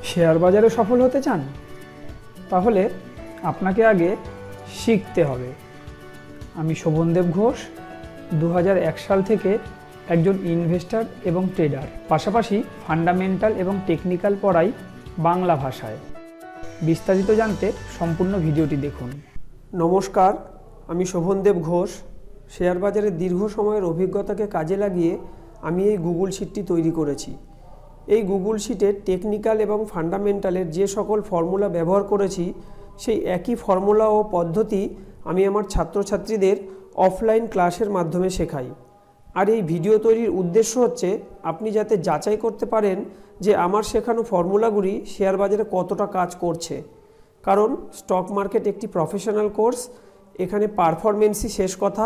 Share বাজারে সফল হতে চান? তাহলে আপনাকে আগে শিখতে হবে। আমি শোভনদেব ঘোষ, 2001 সাল থেকে একজন ইনভেস্টর এবং ট্রেডার, পাশাপাশি ফান্ডামেন্টাল এবং টেকনিক্যাল পড়াই বাংলা ভাষায়। বিস্তারিত জানতে সম্পূর্ণ ভিডিওটি দেখুন। নমস্কার, আমি শোভনদেব ঘোষ। শেয়ার বাজারে দীর্ঘ সময়ের অভিজ্ঞতাকে কাজে লাগিয়ে আমি এই গুগল শিটটি তৈরি করেছি। এই গুগল শিটে টেকনিক্যাল এবং ফান্ডামেন্টালের যে সকল ফর্মুলা ব্যবহার করেছি, সেই একই ফর্মুলা ও পদ্ধতি আমি আমার ছাত্রছাত্রীদের অফলাইন ক্লাসের মাধ্যমে শেখাই। আর এই ভিডিও তৈরির উদ্দেশ্য হচ্ছে আপনি যাতে যাচাই করতে পারেন যে আমার শেখানো ফর্মুলাগুলি শেয়ার বাজারে কতটা কাজ করছে। কারণ স্টক মার্কেট একটি প্রফেশনাল কোর্স, এখানে পারফরমেন্সই শেষ কথা।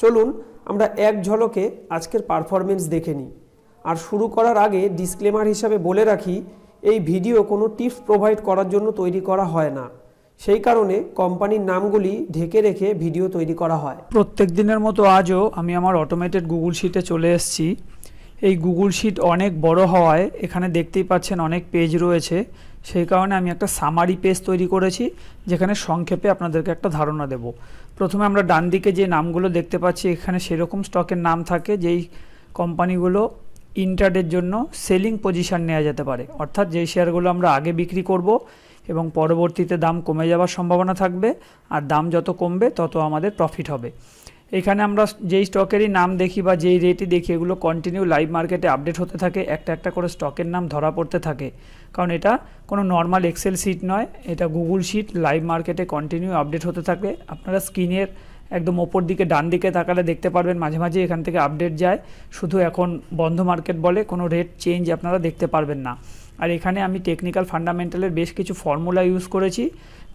চলুন আমরা এক ঝলকে আজকের পারফরমেন্স দেখে নিই। আর শুরু করার আগে ডিসক্লেমার হিসাবে বলে রাখি, এই ভিডিও কোনো টিপস প্রোভাইড করার জন্য তৈরি করা হয় না। সেই কারণে কোম্পানির নামগুলি ঢেকে রেখে ভিডিও তৈরি করা হয়। প্রত্যেক দিনের মতো আজও আমি আমার অটোমেটেড গুগল শিটে চলে এসেছি। এই গুগল শিট অনেক বড় হওয়ায় এখানে দেখতেই পাচ্ছেন অনেক পেজ রয়েছে। সেই কারণে আমি একটা সামারি পেজ তৈরি করেছি, যেখানে সংক্ষেপে আপনাদেরকে একটা ধারণা দেব। প্রথমে আমরা ডান দিকে যে নামগুলো দেখতে পাচ্ছি, এখানে সেরকম স্টকের নাম থাকে যেই কোম্পানিগুলো ইন্ট্রাডের জন্য সেলিং পজিশন নেওয়া যেতে পারে, অর্থাৎ যেই শেয়ারগুলো আমরা আগে বিক্রি করব এবং পরবর্তীতে দাম কমে যাওয়ার সম্ভাবনা থাকবে, আর দাম যত কমবে তত আমাদের প্রফিট হবে। এখানে আমরা যেই স্টকেরই নাম দেখি বা যেই রেটই দেখি, এগুলো কন্টিনিউ লাইভ মার্কেটে আপডেট হতে থাকে, একটা একটা করে স্টকের নাম ধরা পড়তে থাকে। কারণ এটা কোনো নর্মাল এক্সেল শিট নয়, এটা গুগল শিট, লাইভ মার্কেটে কন্টিনিউ আপডেট হতে থাকে। আপনারা স্ক্রিনের একদম ওপর দিকে ডান দিকে তাকালে দেখতে পারবেন মাঝে মাঝে এখান থেকে আপডেট যায়। শুধু এখন বন্ধ মার্কেট বলে কোনো রেট চেঞ্জ আপনারা দেখতে পারবেন না। আর এখানে আমি টেকনিক্যাল ফান্ডামেন্টালের বেশ কিছু ফর্মুলা ইউজ করেছি,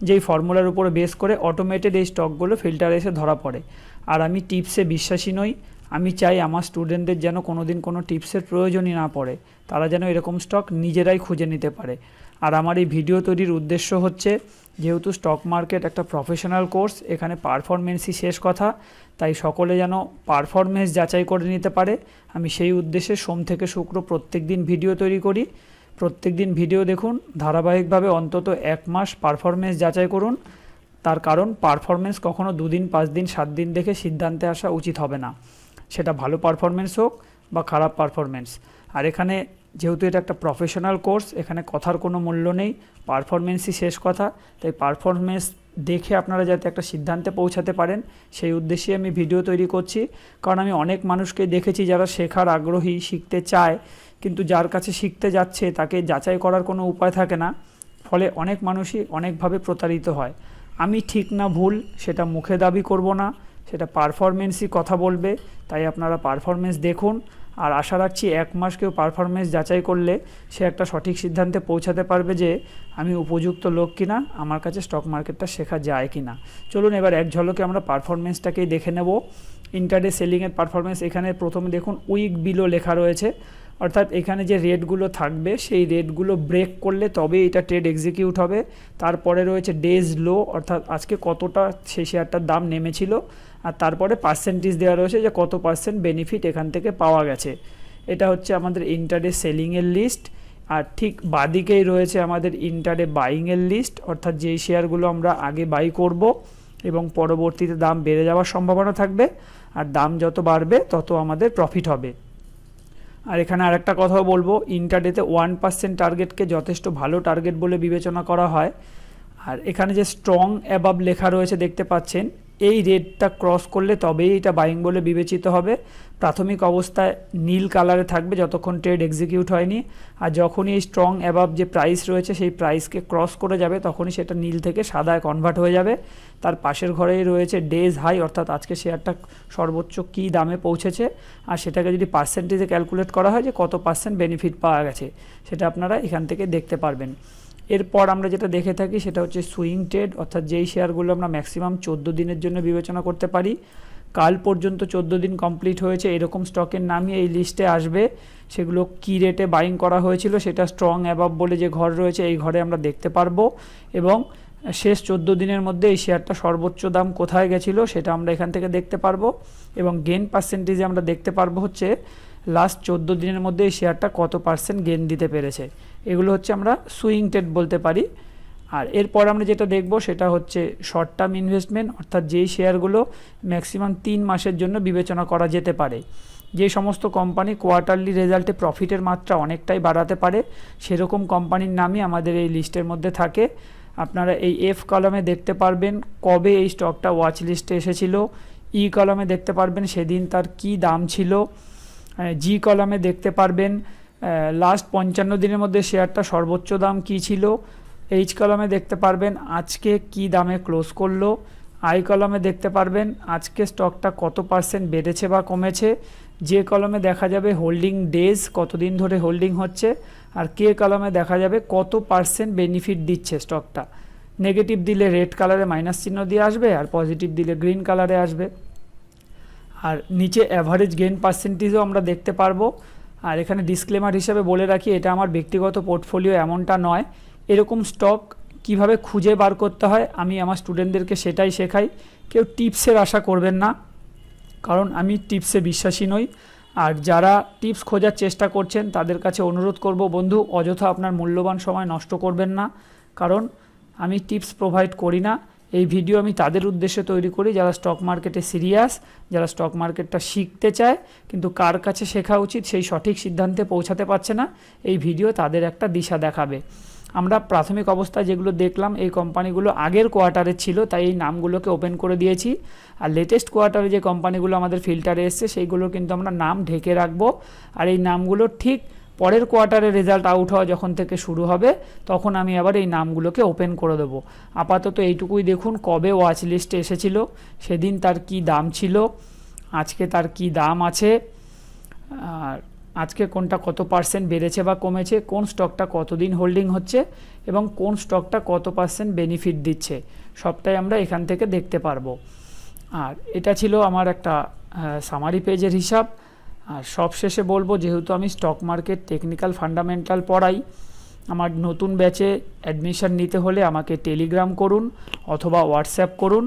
যেই ফর্মুলার উপরে বেস করে অটোমেটেড এই স্টকগুলো ফিল্টারে এসে ধরা পড়ে। আর আমি টিপসে বিশ্বাসী নই। আমি চাই আমার স্টুডেন্টদের যেন কোনো দিন কোনো টিপসের প্রয়োজনই না পড়ে, তারা যেন এরকম স্টক নিজেরাই খুঁজে নিতে পারে। আর আমার এই ভিডিও তৈরির উদ্দেশ্য হচ্ছে, যেহেতু স্টক মার্কেট একটা প্রফেশনাল কোর্স, এখানে পারফরমেন্সই শেষ কথা, তাই সকলে যেন পারফরমেন্স যাচাই করে নিতে পারে। আমি সেই উদ্দেশ্যে সোম থেকে শুক্র প্রত্যেক দিন ভিডিও তৈরি করি। প্রত্যেক দিন ভিডিও দেখুন, ধারাবাহিকভাবে অন্তত 1 মাস পারফরমেন্স যাচাই করুন। তার কারণ পারফরমেন্স কখনো 2 দিন 5 দিন 7 দিন দেখে সিদ্ধান্তে আসা উচিত হবে না, সেটা ভালো পারফরমেন্স হোক বা খারাপ পারফরমেন্স। আর এখানে যেহেতু এটা একটা প্রফেশনাল কোর্স, এখানে কথার কোনো মূল্য নেই, পারফরমেন্সই শেষ কথা। তাই পারফরমেন্স দেখে আপনারা যাতে একটা সিদ্ধান্তে পৌঁছাতে পারেন, সেই উদ্দেশ্যে আমি ভিডিও তৈরি করছি। কারণ আমি অনেক মানুষকে দেখেছি যারা শেখার আগ্রহী, শিখতে চায়, কিন্তু যার কাছে শিখতে যাচ্ছে তাকে যাচাই করার কোনো উপায় থাকে না, ফলে অনেক মানুষই অনেকভাবে প্রতারিত হয়। আমি ঠিক না ভুল সেটা মুখে দাবি করব না, সেটা পারফরমেন্সই কথা বলবে। তাই আপনারা পারফরমেন্স দেখুন, আর আশা রাখছি 1 মাস কেউ পারফরমেন্স যাচাই করলে সে একটা সঠিক সিদ্ধান্তে পৌঁছাতে পারবে যে আমি উপযুক্ত লোক কিনা, আমার কাছে স্টক মার্কেটটা শেখা যায় কিনা। চলুন এবার এক ঝলকে আমরা পারফরমেন্সটাকেই দেখে নেব। ইন্টারডে সেলিংয়ের পারফরমেন্স, এখানে প্রথমে দেখুন উইক বিলো লেখা রয়েছে, অর্থাৎ এখানে যে রেটগুলো থাকবে সেই রেটগুলো ব্রেক করলে তবে এটা ট্রেড এক্সিকিউট হবে। তারপরে রয়েছে ডেজ লো, অর্থাৎ আজকে কতটা সেই শেয়ারটার দাম নেমেছিল, আর তারপরে পার্সেন্টেজ দেওয়া রয়েছে যে কত পার্সেন্ট বেনিফিট এখান থেকে পাওয়া গেছে। এটা হচ্ছে আমাদের ইন্টারডে সেলিংয়ের লিস্ট। আর ঠিক বাদিকেই রয়েছে আমাদের ইন্টারডে বাইংয়ের লিস্ট, অর্থাৎ যেই শেয়ারগুলো আমরা আগে বাই করব এবং পরবর্তীতে দাম বেড়ে যাওয়ার সম্ভাবনা থাকবে, আর দাম যত বাড়বে তত আমাদের প্রফিট হবে। আর এখানে আরেকটা কথাও বলবো, ইন্টারডেতে 1% টার্গেটকে যথেষ্ট ভালো টার্গেট বলে বিবেচনা করা হয়। আর এখানে যে স্ট্রং অ্যাবাভ লেখা রয়েছে দেখতে পাচ্ছেন, এই রেটটা ক্রস করলে তবেই এটা বাইং বলে বিবেচিত হবে। প্রাথমিক অবস্থায় নীল কালারে থাকবে যতক্ষণ ট্রেড এক্সিকিউট হয়নি, আর যখনই এই স্ট্রং অ্যাবাভ যে প্রাইস রয়েছে সেই প্রাইসকে ক্রস করে যাবে তখনই সেটা নীল থেকে সাদায় কনভার্ট হয়ে যাবে। তার পাশের ঘরেই রয়েছে ডেজ হাই, অর্থাৎ আজকে শেয়ারটা সর্বোচ্চ কী দামে পৌঁছেছে, আর সেটাকে যদি পার্সেন্টেজে ক্যালকুলেট করা হয় যে কত পার্সেন্ট বেনিফিট পাওয়া গেছে, সেটা আপনারা এখান থেকে দেখতে পারবেন। এরপর আমরা যেটা দেখে থাকি সেটা হচ্ছে সুইং ট্রেড, অর্থাৎ যেই শেয়ারগুলো আমরা ম্যাক্সিমাম 14 দিনের জন্য বিবেচনা করতে পারি। কাল পর্যন্ত 14 দিন কমপ্লিট হয়েছে এরকম স্টকের নামই এই লিস্টে আসবে। সেগুলো কী রেটে বাইং করা হয়েছিল সেটা স্ট্রং অ্যাবাভ বলে যে ঘর রয়েছে এই ঘরে আমরা দেখতে পারবো, এবং শেষ 14 দিনের মধ্যে এই শেয়ারটা সর্বোচ্চ দাম কোথায় গেছিলো সেটা আমরা এখান থেকে দেখতে পারবো। এবং গেইন পার্সেন্টেজে আমরা দেখতে পারবো হচ্ছে লাস্ট 14 দিনের মধ্যে এই শেয়ারটা কত পার্সেন্ট গেন দিতে পেরেছে। এগুলো হচ্ছে আমরা সুইং ট্রেড বলতে পারি। আর এরপর আমরা যেটা দেখব সেটা হচ্ছে শর্ট টার্ম ইনভেস্টমেন্ট, অর্থাৎ যেই শেয়ারগুলো ম্যাক্সিমাম 3 মাসের জন্য বিবেচনা করা যেতে পারে। যে সমস্ত কোম্পানি কোয়ার্টারলি রেজাল্টে প্রফিটের মাত্রা অনেকটাই বাড়াতে পারে সেরকম কোম্পানির নামই আমাদের এই লিস্টের মধ্যে থাকে। আপনারা এই এফ কলামে দেখতে পারবেন কবে এই স্টকটা ওয়াচ লিস্টে এসেছিল, ই কলামে দেখতে পারবেন সেদিন তার কি দাম ছিল, জি কলামে দেখতে পারবেন লাস্ট 55 দিনের মধ্যে শেয়ারটা সর্বোচ্চ দাম কি ছিল, এইচ কলামে দেখতে পারবেন আজকে কি দামে ক্লোজ করলো, আই কলামে দেখতে পারবেন আজকে স্টকটা কত পার্সেন্ট বেড়েছে বা কমেছে, যে কলামে দেখা যাবে হোল্ডিং ডেজ কতদিন ধরে হোল্ডিং হচ্ছে, আর কে কলামে দেখা যাবে কত পার্সেন্ট বেনিফিট দিচ্ছে স্টকটা। নেগেটিভ দিলে রেড কালারে মাইনাস চিহ্ন দিয়ে আসবে, আর পজিটিভ দিলে গ্রিন কালারে আসবে। আর নিচে অ্যাভারেজ গেইন পার্সেন্টেজও আমরা দেখতে পারবো। আর এখানে ডিসক্লেমার হিসাবে বলে রাখি, এটা আমার ব্যক্তিগত পোর্টফোলিও এমনটা নয়। এরকম স্টক কিভাবে খুঁজে বার করতে হয় আমি আমার স্টুডেন্টদেরকে সেটাই শেখাই। কেউ টিপসের আশা করবেন না, কারণ আমি টিপসে বিশ্বাসী নই। আর যারা টিপস খোঁজার চেষ্টা করছেন তাদের কাছে অনুরোধ করব, বন্ধু অযথা আপনার মূল্যবান সময় নষ্ট করবেন না, কারণ আমি টিপস প্রোভাইড করি না। এই ভিডিও আমি তাদের উদ্দেশ্যে তৈরি করি যারা স্টক মার্কেটে সিরিয়াস, যারা স্টক মার্কেটটা শিখতে চায় কিন্তু কার কাছে শেখা উচিত সেই সঠিক সিদ্ধান্তে পৌঁছাতে পারছে না। এই ভিডিও তাদের একটা দিশা দেখাবে। আমরা প্রাথমিক অবস্থায় যেগুলো দেখলাম এই কোম্পানিগুলো আগের কোয়ার্টারে ছিল, তাই এই নামগুলোকে ওপেন করে দিয়েছি। আর লেটেস্ট কোয়ার্টারে যে কোম্পানিগুলো আমাদের ফিল্টারে এসছে সেইগুলো কিন্তু আমরা নাম ঢেকে রাখবো। আর এই নামগুলো ঠিক পরের কোয়ার্টারে রেজাল্ট আউট হওয়া যখন থেকে শুরু হবে তখন আমি আবার এই নামগুলোকে ওপেন করে দেবো। আপাতত এইটুকুই দেখুন কবে ওয়াচ লিস্টে এসেছিল, সেদিন তার কি দাম ছিল, আজকে তার কি দাম আছে, আর আজকে কোনটা কত পার্সেন্ট বেড়েছে বা কমেছে, কোন স্টকটা কতদিন হোল্ডিং হচ্ছে এবং কোন স্টকটা কত পার্সেন্ট বেনিফিট দিচ্ছে, সবটাই আমরা এখান থেকে দেখতে পারবো। আর এটা ছিল আমার একটা সামারি পেজের হিসাব। আর সবশেষে বলবো, যেহেতু আমি স্টক মার্কেট টেকনিক্যাল ফান্ডামেন্টাল পড়াই, আমার নতুন ব্যাচে অ্যাডমিশন নিতে হলে আমাকে টেলিগ্রাম করুন অথবা হোয়াটসঅ্যাপ করুন।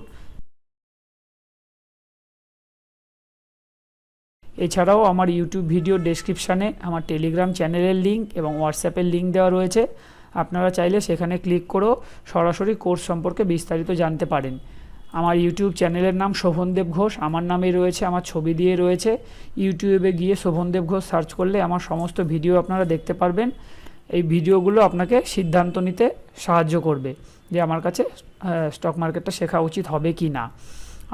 এছাড়াও আমার ইউটিউব ভিডিও ডেসক্রিপশানে আমার টেলিগ্রাম চ্যানেলের লিঙ্ক এবং হোয়াটসঅ্যাপের লিঙ্ক দেওয়া রয়েছে। আপনারা চাইলে সেখানে ক্লিক করেও সরাসরি কোর্স সম্পর্কে বিস্তারিত জানতে পারেন। আমার ইউটিউব চ্যানেলের নাম শোভনদেব ঘোষ, আমার নামেই রয়েছে, আমার ছবি দিয়ে রয়েছে। ইউটিউবে গিয়ে শোভনদেব ঘোষ সার্চ করলে আমার সমস্ত ভিডিও আপনারা দেখতে পারবেন। এই ভিডিওগুলো আপনাকে সিদ্ধান্ত নিতে সাহায্য করবে যে আমার কাছে স্টক মার্কেটটা শেখা উচিত হবে কি না।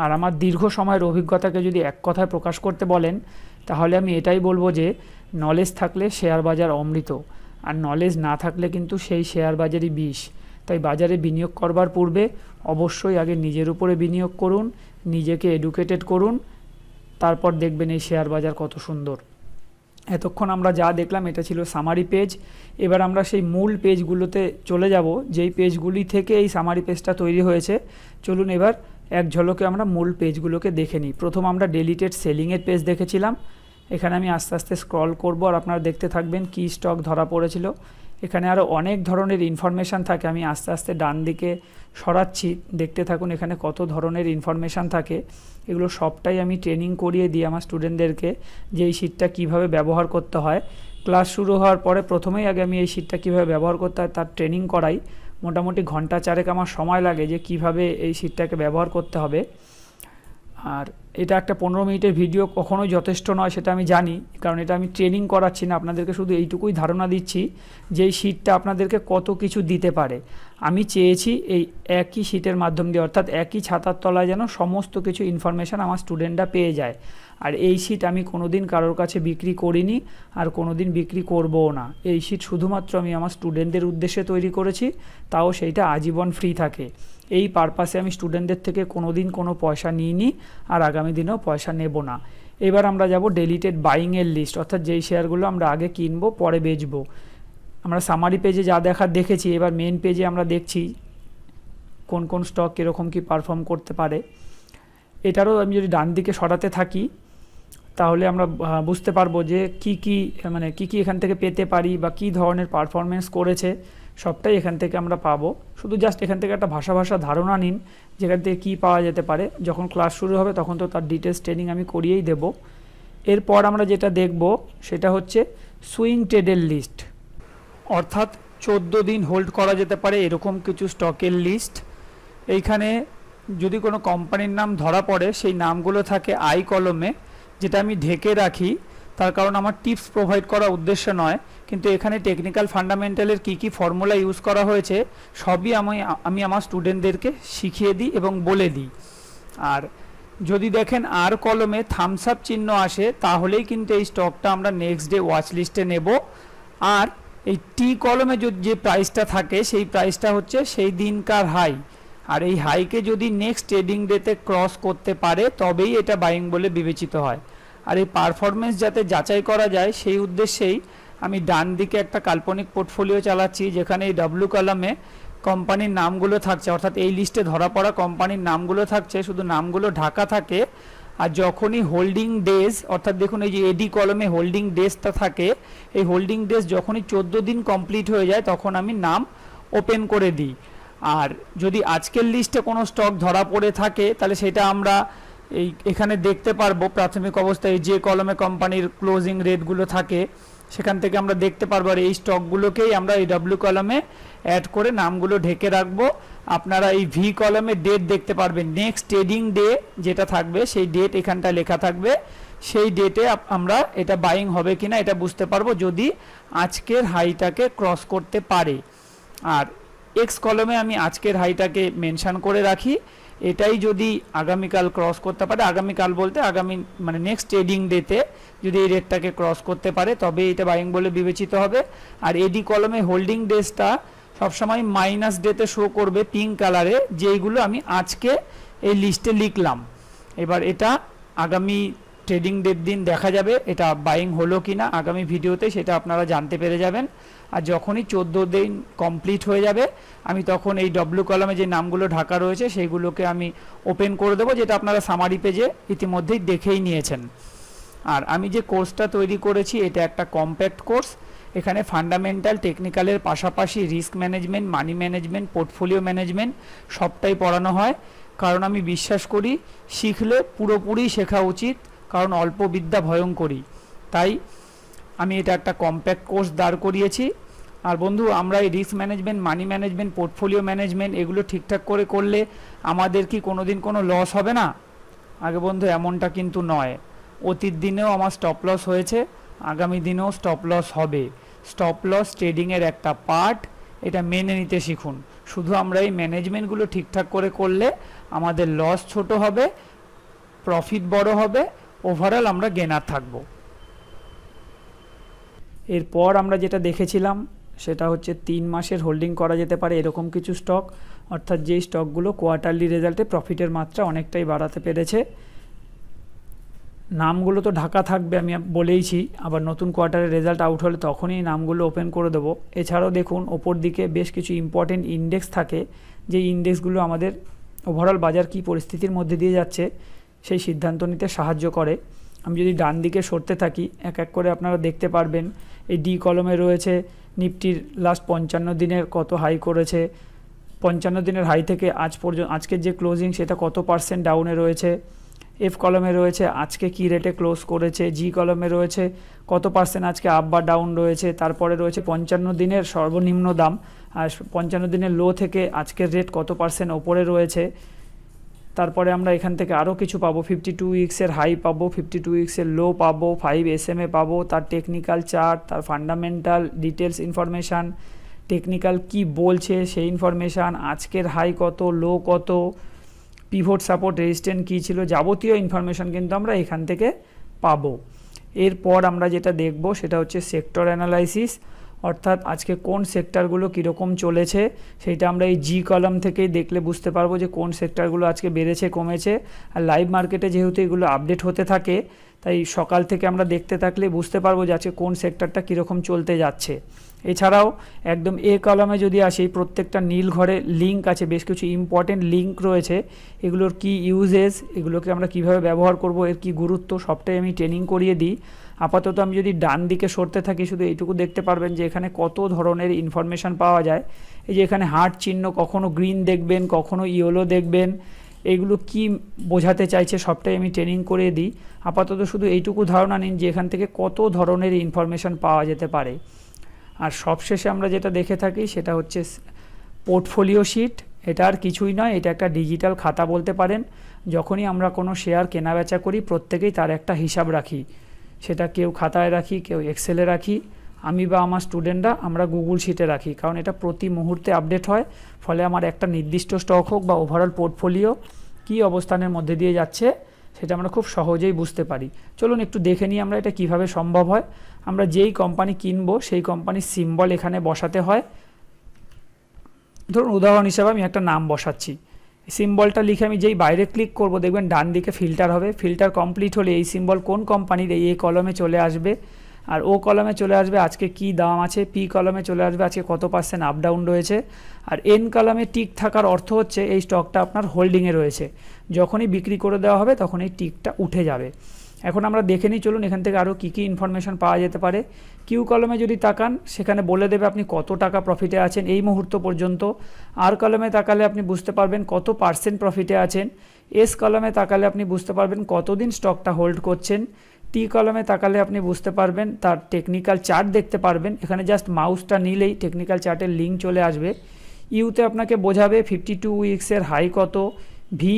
আর আমার দীর্ঘ সময়ের অভিজ্ঞতাকে যদি এক কথায় প্রকাশ করতে বলেন তাহলে আমি এটাই বলবো যে নলেজ থাকলে শেয়ার বাজার অমৃত, আর নলেজ না থাকলে কিন্তু সেই শেয়ার বাজারই বিষ। তাই বাজারে বিনিয়োগ করবার পূর্বে অবশ্যই আগে নিজের উপরে বিনিয়োগ করুন, নিজেকে এডুকেটেড করুন, তারপর দেখবেন এই শেয়ার বাজার কত সুন্দর। এতক্ষণ আমরা যা দেখলাম এটা ছিল সামারি পেজ। এবার আমরা সেই মূল পেজগুলোতে চলে যাব, যেই পেজগুলি থেকে এই সামারি পেজটা তৈরি হয়েছে। চলুন এবার এক ঝলকে আমরা মূল পেজগুলোকে দেখে নিই। প্রথম আমরা ডেলিটেড সেলিংয়ের পেজ দেখেছিলাম। এখানে আমি আস্তে আস্তে স্ক্রল করব আর আপনারা দেখতে থাকবেন কি স্টক ধরা পড়েছিল। এখানে আরও অনেক ধরনের ইনফরমেশান থাকে, আমি আস্তে আস্তে ডান দিকে সরাচ্ছি, দেখতে থাকুন এখানে কত ধরনের ইনফরমেশান থাকে। এগুলো সবটাই আমি ট্রেনিং করিয়ে দিই আমার স্টুডেন্টদেরকে যে এই শিটটা কীভাবে ব্যবহার করতে হয়। ক্লাস শুরু হওয়ার পরে প্রথমেই আগে আমি এই শিটটা কীভাবে ব্যবহার করতে হয় তার ট্রেনিং করাই। মোটামুটি ঘন্টা চারেক আমার সময় লাগে যে কিভাবে এই শিটটাকে ব্যবহার করতে হবে। আর এটা একটা 15 মিনিটের ভিডিও কখনোই যথেষ্ট নয়, সেটা আমি জানি, কারণ এটা আমি ট্রেনিং করাচ্ছি না, আপনাদেরকে শুধু এইটুকুই ধারণা দিচ্ছি যে এই শিটটা আপনাদেরকে কত কিছু দিতে পারে। আমি চেয়েছি এই একই শিটের মাধ্যম দিয়ে, অর্থাৎ একই ছাতার তলায় যেন সমস্ত কিছু ইনফরমেশান আমার স্টুডেন্টরা পেয়ে যায়। আর এই শিট আমি কোনো দিন কারোর কাছে বিক্রি করিনি আর কোনো দিন বিক্রি করবও না। এই শিট শুধুমাত্র আমি আমার স্টুডেন্টদের উদ্দেশ্যে তৈরি করেছি, তাও সেইটা আজীবন ফ্রি থাকে। এই পারপাসে আমি স্টুডেন্টদের থেকে কোনো দিন কোনো পয়সা নিইনি আর আগামী দিনেও পয়সা নেব না। এবার আমরা যাব ডেলিটেড বাইংয়ের লিস্ট, অর্থাৎ যেই শেয়ারগুলো আমরা আগে কিনবো পরে বেচবো। আমরা সামারি পেজে যা দেখার দেখেছি, এবার মেন পেজে আমরা দেখছি কোন কোন স্টক কীরকম কী পারফর্ম করতে পারে। এটারও আমি যদি ডান দিকে সরাতে থাকি তাহলে আমরা বুঝতে পারবো যে কী কী এখান থেকে পেতে পারি বা কী ধরনের পারফরমেন্স করেছে, সবটাই এখান থেকে আমরা পাবো। শুধু জাস্ট এখান থেকে একটা ভাষা ধারণা নিন যেখান থেকে কী পাওয়া যেতে পারে। যখন ক্লাস শুরু হবে তখন তো তার ডিটেলস ট্রেনিং আমি করিয়েই দেব। এরপর আমরা যেটা দেখব সেটা হচ্ছে সুইং ট্রেডের লিস্ট, অর্থাৎ 14 দিন হোল্ড করা যেতে পারে এরকম কিছু স্টকের লিস্ট। এইখানে যদি কোনো কোম্পানির নাম ধরা পড়ে সেই নামগুলো থাকে আই কলমে, যেটা আমি ঢেকে রাখি, তার কারণ আমার টিপস প্রোভাইড করা উদ্দেশ্য নয়, কিন্তু এখানে টেকনিক্যাল ফান্ডামেন্টালের কী ফর্মুলা ইউজ করা হয়েছে সবই আমি আমার স্টুডেন্টদেরকে শিখিয়ে দিই এবং বলে দিই। আর যদি দেখেন আর কলমে থামস আপ চিহ্ন আসে তাহলেই কিন্তু এই স্টকটা আমরা নেক্সট ডে ওয়াচ লিস্টে নেব। আর এই টি কলমে যে প্রাইসটা থাকে সেই প্রাইসটা হচ্ছে সেই দিনকার হাই, আর এই হাইকে যদি নেক্সট ট্রেডিং ডেতে ক্রস করতে পারে তবেই এটা বাইং বলে বিবেচিত হয়। আর এই পারফরমেন্স যাতে যাচাই করা যায় সেই উদ্দেশ্যেই আমি ডান দিকে একটা কাল্পনিক পোর্টফোলিও চালাচ্ছি, যেখানে এই ডাব্লু কলামে কোম্পানির নামগুলো থাকছে, অর্থাৎ এই লিস্টে ধরা পড়া কোম্পানির নামগুলো থাকছে, শুধু নামগুলো ঢাকা থাকে। আর যখনই হোল্ডিং ডেজ, অর্থাৎ দেখুন এই যে এডি কলমে হোল্ডিং ডেজটা থাকে, এই হোল্ডিং ডেজ যখনই 14 দিন কমপ্লিট হয়ে যায় তখন আমি নাম ওপেন করে দিই। আর যদি আজকের লিস্টে কোনো স্টক ধরা পড়ে থাকে তাহলে সেটা আমরা এখানে দেখতে পারবো প্রাথমিক অবস্থায় যে কলমে কোম্পানির ক্লোজিং রেটগুলো থাকে সেখান থেকে আমরা দেখতে পারবো। আর এই স্টকগুলোকেই আমরা এই ডাব্লিউ কলমে অ্যাড করে নামগুলো ঢেকে রাখবো। আপনারা এই ভি কলমে ডেট দেখতে পারবেন, নেক্সট ট্রেডিং ডে যেটা থাকবে সেই ডেট এখানটায় লেখা থাকবে, সেই ডেটে আমরা এটা বাইং হবে কিনা এটা বুঝতে পারবো যদি আজকের হাইটাকে ক্রস করতে পারে। আর এক্স কলমে আমি আজকের হাইটাকে মেনশন করে রাখি, এটাই যদি আগামীকাল ক্রস করতে পারে, আগামীকাল বলতে আগামী মানে নেক্সট ট্রেডিং ডেতে যদি এই রেটটাকে ক্রস করতে পারে তবে এটা বাইং বলে বিবেচিত হবে। আর এডি কলমে হোল্ডিং ডেজটা সবসময় মাইনাস ডেতে শো করবে পিঙ্ক কালারে, যেইগুলো আমি আজকে এই লিস্টে লিখলাম। এবার এটা আগামী ট্রেডিং ডেট দিন দেখা যাবে এটা বাইং হলো কিনা, আগামী ভিডিওতে সেটা আপনারা জানতে পেরে যাবেন। আর যখনই 14 দিন কমপ্লিট হয়ে যাবে আমি তখন এই ডব্লু কলামে যে নামগুলো ঢাকা রয়েছে সেইগুলোকে আমি ওপেন করে দেবো, যেটা আপনারা সামারি পেজে ইতিমধ্যেই দেখেই নিয়েছেন। আর আমি যে কোর্সটা তৈরি করেছি এটা একটা কম্প্যাক্ট কোর্স, এখানে ফান্ডামেন্টাল টেকনিক্যালের পাশাপাশি risk management, money management, portfolio management সবটাই পড়ানো হয়। কারণ আমি বিশ্বাস করি শিখলে পুরোপুরি শেখা উচিত, কারণ অল্প বিদ্যা ভয়ঙ্করী। তাই আমি এটা একটা কম্প্যাক্ট কোর্স দাঁড় করিয়েছি। আর বন্ধু, আমরা এই risk management, money management, portfolio management এগুলো ঠিকঠাক করে করলে আমাদের কি কোনোদিন কোনো লস হবে না? আগে বন্ধু এমনটা কিন্তু নয়। অতীত দিনেও আমার স্টপ লস হয়েছে, আগামী দিনেও স্টপ লস হবে। স্টপ লস ট্রেডিংয়ের একটা পার্ট, এটা মেনে নিতে শিখুন। শুধু আমরা এই ম্যানেজমেন্টগুলো ঠিকঠাক করে করলে আমাদের লস ছোট হবে, প্রফিট বড় হবে, ওভারঅল আমরা গেনার থাকবো। এরপর আমরা যেটা দেখেছিলাম সেটা হচ্ছে 3 মাসের হোল্ডিং করা যেতে পারে এরকম কিছু স্টক, অর্থাৎ যেই স্টকগুলো কোয়ার্টারলি রেজাল্টে প্রফিটের মাত্রা অনেকটাই বাড়াতে পেরেছে। নামগুলো তো ঢাকা থাকবে আমি বলেইছি, আবার নতুন কোয়ার্টারের রেজাল্ট আউট হলে তখনই নামগুলো ওপেন করে দেবো। এছাড়াও দেখুন ওপর দিকে বেশ কিছু ইম্পর্টেন্ট ইন্ডেক্স থাকে, যে ইন্ডেক্সগুলো আমাদের ওভারঅল বাজার কী পরিস্থিতির মধ্যে দিয়ে যাচ্ছে সেই সিদ্ধান্ত নিতে সাহায্য করে। আমি যদি ডান দিকে সরতে থাকি এক এক করে আপনারা দেখতে পারবেন এই ডি কলমে রয়েছে নিফটির লাস্ট 55 দিনের কত হাই করেছে, 55 দিনের হাই থেকে আজ পর্যন্ত আজকের যে ক্লোজিং সেটা কত পার্সেন্ট ডাউনে রয়েছে। এফ কলমে রয়েছে আজকে কি রেটে ক্লোজ করেছে, জি কলমে রয়েছে কত পার্সেন্ট আজকে আপ বা ডাউন রয়েছে, তারপরে রয়েছে 55 দিনের সর্বনিম্ন দাম, আর 55 দিনের লো থেকে আজকের রেট কত পার্সেন্ট ওপরে রয়েছে। তারপরে আমরা এখান থেকে আরও কিছু পাবো, 52 উইক্সের হাই পাবো, 52 উইক্সের লো পাবো, 5 SMA পাবো, তার টেকনিক্যাল চার্ট, তার ফান্ডামেন্টাল ডিটেলস ইনফরমেশান, টেকনিক্যাল কি বলছে সেই ইনফরমেশান, আজকের হাই কত, লো কত, পিভট সাপোর্ট রেজিস্ট্যান্ট কী ছিল, যাবতীয় ইনফরমেশান কিন্তু আমরা এখান থেকে পাবো। এরপর আমরা যেটা দেখব সেটা হচ্ছে সেক্টর অ্যানালাইসিস, অর্থাৎ আজকে কোন সেক্টরগুলো কীরকম চলেছে সেইটা আমরা এই জি কলাম থেকেই দেখলে বুঝতে পারবো যে কোন সেক্টরগুলো আজকে বেড়েছে কমেছে। আর লাইভ মার্কেটে যেহেতু এগুলো আপডেট হতে থাকে তাই সকাল থেকে আমরা দেখতে থাকলে বুঝতে পারবো যে আজকে কোন সেক্টরটা কীরকম চলতে যাচ্ছে। এছাড়াও একদম এ কলামে যদি আসি, প্রত্যেকটা নীল ঘরে লিঙ্ক আছে, বেশ কিছু ইম্পর্টেন্ট লিঙ্ক রয়েছে, এগুলোর কি ইউজেস, এগুলোকে আমরা কিভাবে ব্যবহার করব, এর কি গুরুত্ব সবটাই আমি ট্রেনিং করিয়ে দিই। আপাতত আমি যদি ডান দিকে সরতে থাকি শুধু এইটুকু দেখতে পারবেন যে এখানে কত ধরনের ইনফরমেশান পাওয়া যায়। এই যে এখানে হার্ট চিহ্ন, কখনো গ্রিন দেখবেন, কখনো ইয়েলো দেখবেন, এইগুলো কি বোঝাতে চাইছে সবটাই আমি ট্রেনিং করে দিই। আপাতত শুধু এইটুকু ধারণা নিন যে এখান থেকে কত ধরনের ইনফরমেশান পাওয়া যেতে পারে। আর সবশেষে আমরা যেটা দেখে থাকি সেটা হচ্ছে পোর্টফোলিও শিট। এটা আর কিছুই নয়, এটা একটা ডিজিটাল খাতা বলতে পারেন। যখনই আমরা কোনো শেয়ার কেনাবেচা করি প্রত্যেকেই তার একটা হিসাব রাখি, সেটা কেউ খাতায় রাখি, কেউ এক্সেলে রাখি, আমি বা আমার স্টুডেন্টরা আমরা গুগল শিটে রাখি, কারণ এটা প্রতি মুহূর্তে আপডেট হয়। ফলে আমার একটা নির্দিষ্ট স্টক হোক বা ওভারঅল পোর্টফোলিও কী অবস্থানের মধ্যে দিয়ে যাচ্ছে সেটা আমরা খুব সহজেই বুঝতে পারি। চলুন একটু দেখে নিই আমরা এটা কিভাবে সম্ভব হয়। আমরা যেই কোম্পানি কিনবো সেই কোম্পানির সিম্বল এখানে বসাতে হয়। ধরুন উদাহরণ হিসাবে আমি একটা নাম বসাচ্ছি, সিম্বলটা লিখে আমি যেই বাইরে ক্লিক করব দেখবেন ডান দিকে ফিল্টার হবে। ফিল্টার কমপ্লিট হলে এই সিম্বল কোন কোম্পানির এই কলমে চলে আসবে, আর ও কলমে চলে আসবে আজকে কি দাম আছে, পি কলমে চলে আসবে আজকে কত % আপ ডাউন রয়েছে, আর এন কলমে টিক থাকার অর্থ হচ্ছে এই স্টকটা আপনার হোল্ডিংয়ে রয়েছে। যখনই বিক্রি করে দেওয়া হবে তখন এই টিকটা উঠে যাবে। এখন আমরা দেখে নিই, চলুন এখান থেকে আরও কী কী ইনফরমেশন পাওয়া যেতে পারে। কিউ কলমে যদি তাকান সেখানে বলে দেবে আপনি কত টাকা প্রফিটে আছেন এই মুহূর্ত পর্যন্ত। আর কলমে তাকালে আপনি বুঝতে পারবেন কত % প্রফিটে আছেন। এস কলমে তাকালে আপনি বুঝতে পারবেন কতদিন স্টকটা হোল্ড করছেন। টি কলমে তাকালে আপনি বুঝতে পারবেন তার টেকনিক্যাল চার্ট দেখতে পারবেন। এখানে জাস্ট মাউসটা নিলেই টেকনিক্যাল চার্টের লিঙ্ক চলে আসবে। ইউতে আপনাকে বোঝাবে 52 উইক্সের হাই কত, ভি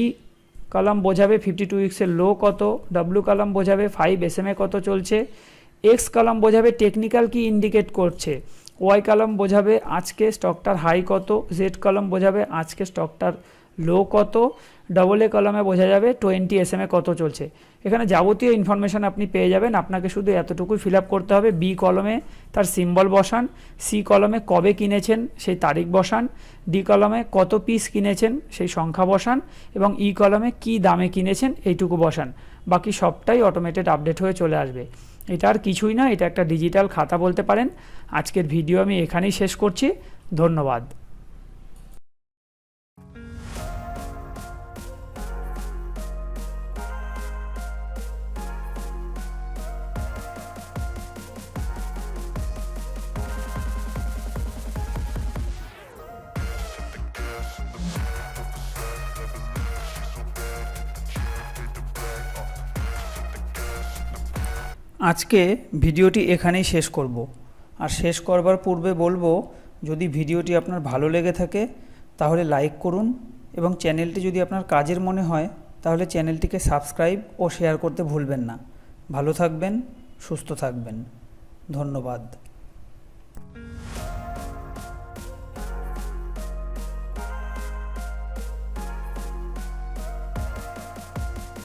কলাম বোঝাবে 52 উইক্সের লো কত, ডব্লিউ কলাম বোঝাবে 5 SMA কত চলছে, এক্স কলাম বোঝাবে টেকনিক্যাল কি ইন্ডিকেট করছে, ওয়াই কলাম বোঝাবে আজকে স্টকটার হাই কত, জেড কলাম বোঝাবে আজকে স্টকটার লো কত, ডবল এ কলামে বোঝা যাবে 20 SMA কত চলছে। এখানে যাবতীয় ইনফরমেশান আপনি পেয়ে যাবেন। আপনাকে শুধু এতটুকুই ফিল আপ করতে হবে। বি কলমে তার সিম্বল বসান, সি কলমে কবে কিনেছেন সেই তারিখ বসান, ডি কলমে কত পিস কিনেছেন সেই সংখ্যা বসান, এবং ই কলমে কি দামে কিনেছেন এইটুকু বসান। বাকি সবটাই অটোমেটেড আপডেট হয়ে চলে আসবে। এটা আর কিছুই না, এটা একটা ডিজিটাল খাতা বলতে পারেন। আজকের ভিডিও আমি এখানেই শেষ করছি। ধন্যবাদ। আজকে ভিডিওটি এখানেই শেষ করব। আর শেষ করবার পূর্বে বলবো, যদি ভিডিওটি আপনার ভালো লেগে থাকে তাহলে লাইক করুন, এবং চ্যানেলটি যদি আপনার কাজের মনে হয় তাহলে চ্যানেলটিকে সাবস্ক্রাইব ও শেয়ার করতে ভুলবেন না। ভালো থাকবেন, সুস্থ থাকবেন। ধন্যবাদ।